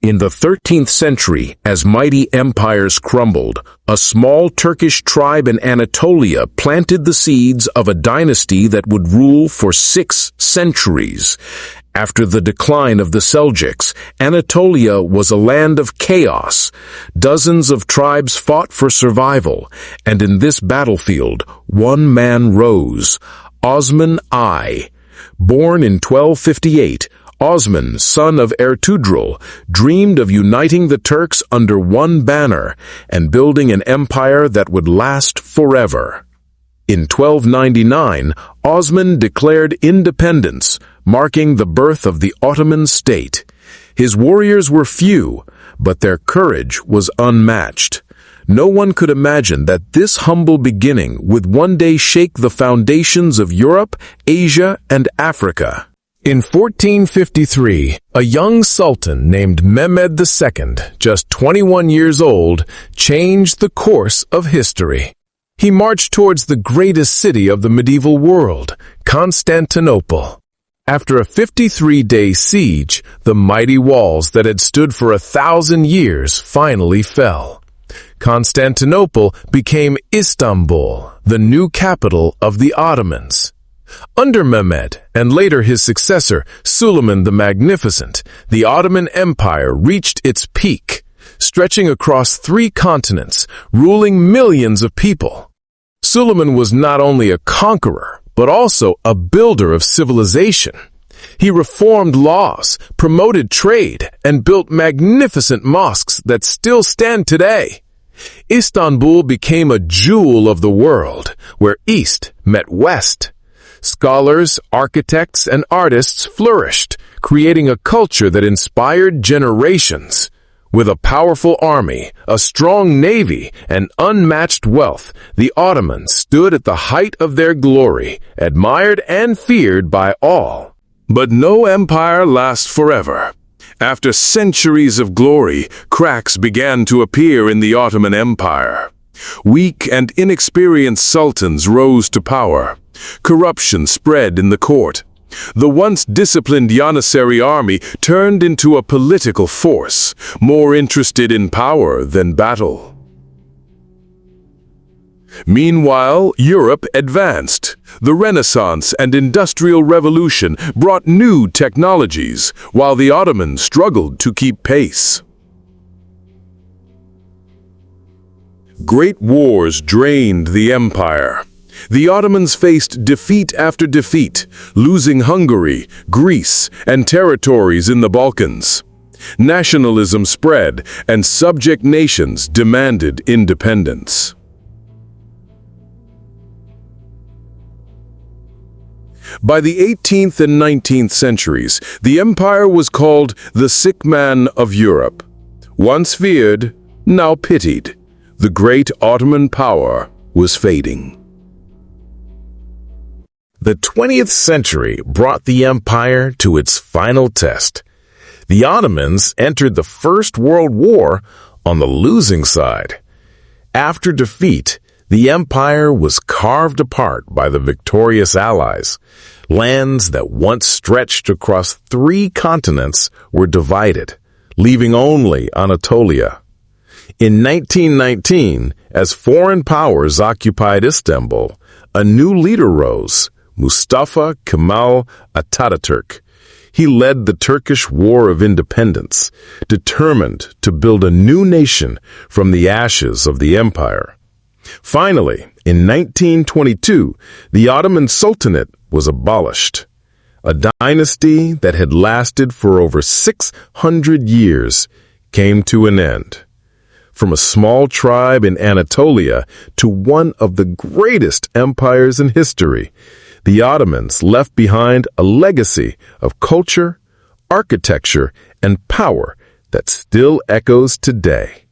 In the 13th century, as mighty empires crumbled, a small Turkish tribe in Anatolia planted the seeds of a dynasty that would rule for 6 centuries. After the decline of the Seljuks, Anatolia was a land of chaos. Dozens of tribes fought for survival, and in this battlefield, one man rose, Osman I. Born in 1258, Osman, son of Ertugrul, dreamed of uniting the Turks under one banner and building an empire that would last forever. In 1299, Osman declared independence, marking the birth of the Ottoman state. His warriors were few, but their courage was unmatched. No one could imagine that this humble beginning would one day shake the foundations of Europe, Asia, and Africa. In 1453, a young sultan named Mehmed II, just 21 years old, changed the course of history. He marched towards the greatest city of the medieval world, Constantinople. After a 53-day siege, the mighty walls that had stood for 1,000 years finally fell. Constantinople became Istanbul, the new capital of the Ottomans. Under Mehmed, and later his successor, Suleiman the Magnificent, the Ottoman Empire reached its peak, stretching across 3 continents, ruling millions of people. Suleiman was not only a conqueror, but also a builder of civilization. He reformed laws, promoted trade, and built magnificent mosques that still stand today. Istanbul became a jewel of the world, where East met West. Scholars, architects, and artists flourished, creating a culture that inspired generations. With a powerful army, a strong navy, and unmatched wealth, the Ottomans stood at the height of their glory, admired and feared by all. But no empire lasts forever. After centuries of glory, cracks began to appear in the Ottoman Empire. Weak and inexperienced sultans rose to power. Corruption spread in the court. The once disciplined Janissary army turned into a political force, more interested in power than battle. Meanwhile, Europe advanced. The Renaissance and Industrial Revolution brought new technologies, while the Ottomans struggled to keep pace. Great wars drained the empire. The Ottomans faced defeat after defeat, losing Hungary, Greece, and territories in the Balkans. Nationalism spread, and subject nations demanded independence. By the 18th and 19th centuries, the empire was called the sick man of Europe. Once feared, now pitied, the great Ottoman power was fading. The 20th century brought the empire to its final test. The Ottomans entered the First World War on the losing side. After defeat, the empire was carved apart by the victorious Allies. Lands that once stretched across 3 continents were divided, leaving only Anatolia. In 1919, as foreign powers occupied Istanbul, a new leader rose, Mustafa Kemal Atatürk. He led the Turkish War of Independence, determined to build a new nation from the ashes of the empire. Finally, in 1922, the Ottoman Sultanate was abolished. A dynasty that had lasted for over 600 years came to an end. From a small tribe in Anatolia to one of the greatest empires in history, the Ottomans left behind a legacy of culture, architecture, and power that still echoes today.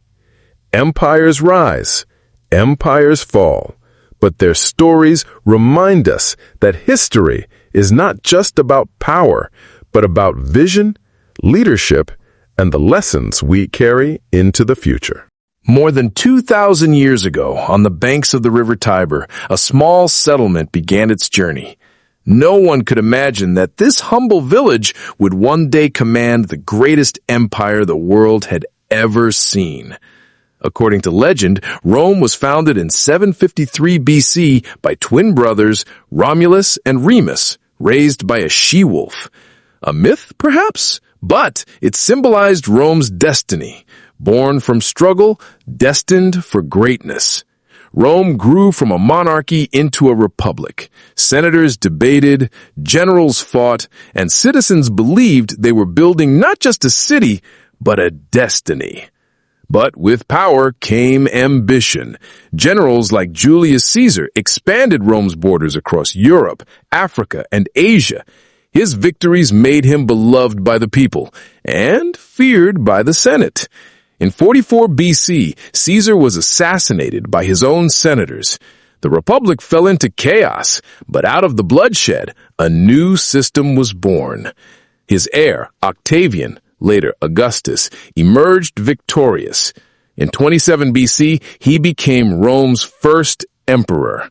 Empires rise, empires fall, but their stories remind us that history is not just about power, but about vision, leadership, and the lessons we carry into the future. More than 2,000 years ago, on the banks of the river Tiber, a small settlement began its journey. No one could imagine that this humble village would one day command the greatest empire the world had ever seen. According to legend, Rome was founded in 753 BC by twin brothers Romulus and Remus, raised by a she-wolf. A myth, perhaps? But it symbolized Rome's destiny, born from struggle, destined for greatness. Rome grew from a monarchy into a republic. Senators debated, generals fought, and citizens believed they were building not just a city, but a destiny. But with power came ambition. Generals like Julius Caesar expanded Rome's borders across Europe, Africa, and Asia. His victories made him beloved by the people and feared by the Senate. In 44 BC, Caesar was assassinated by his own senators. The Republic fell into chaos, but out of the bloodshed, a new system was born. His heir, Octavian, later Augustus, emerged victorious. In 27 BC, he became Rome's first emperor.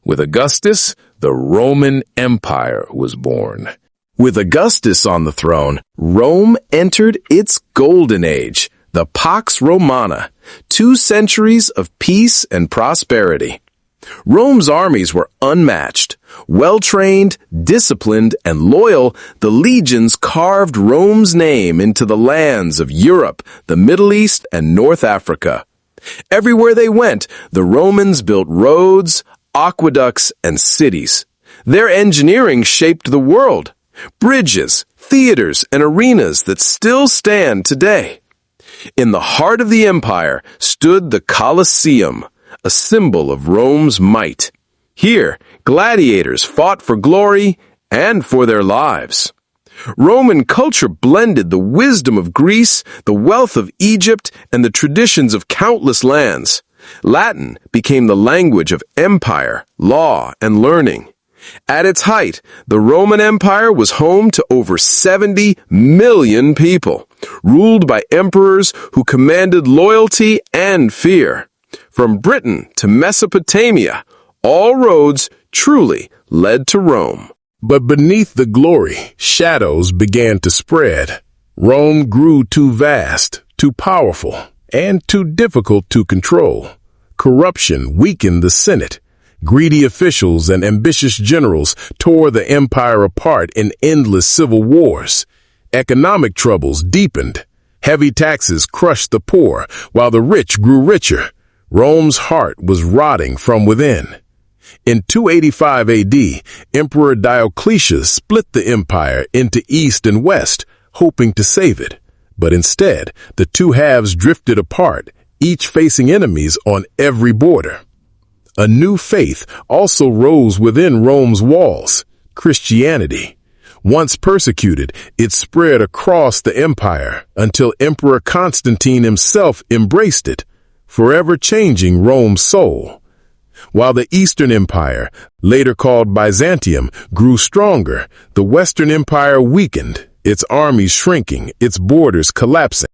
With Augustus, the Roman Empire was born. With Augustus on the throne, Rome entered its golden age, the Pax Romana, 2 centuries of peace and prosperity. Rome's armies were unmatched. Well-trained, disciplined, and loyal, the legions carved Rome's name into the lands of Europe, the Middle East, and North Africa. Everywhere they went, the Romans built roads, aqueducts, and cities. Their engineering shaped the world. Bridges, theaters, and arenas that still stand today. In the heart of the empire stood the Colosseum, a symbol of Rome's might. Here, gladiators fought for glory and for their lives. Roman culture blended the wisdom of Greece, the wealth of Egypt, and the traditions of countless lands. Latin became the language of empire, law, and learning. At its height, the Roman Empire was home to over 70 million people, ruled by emperors who commanded loyalty and fear. From Britain to Mesopotamia, all roads truly led to Rome. But beneath the glory, shadows began to spread. Rome grew too vast, too powerful, and too difficult to control. Corruption weakened the Senate. Greedy officials and ambitious generals tore the empire apart in endless civil wars. Economic troubles deepened. Heavy taxes crushed the poor, while the rich grew richer. Rome's heart was rotting from within. In 285 AD, Emperor Diocletian split the empire into East and West, hoping to save it. But instead, the two halves drifted apart, each facing enemies on every border. A new faith also rose within Rome's walls, Christianity. Once persecuted, it spread across the empire until Emperor Constantine himself embraced it, forever changing Rome's soul. While the Eastern Empire, later called Byzantium, grew stronger, the Western Empire weakened, its armies shrinking, its borders collapsing.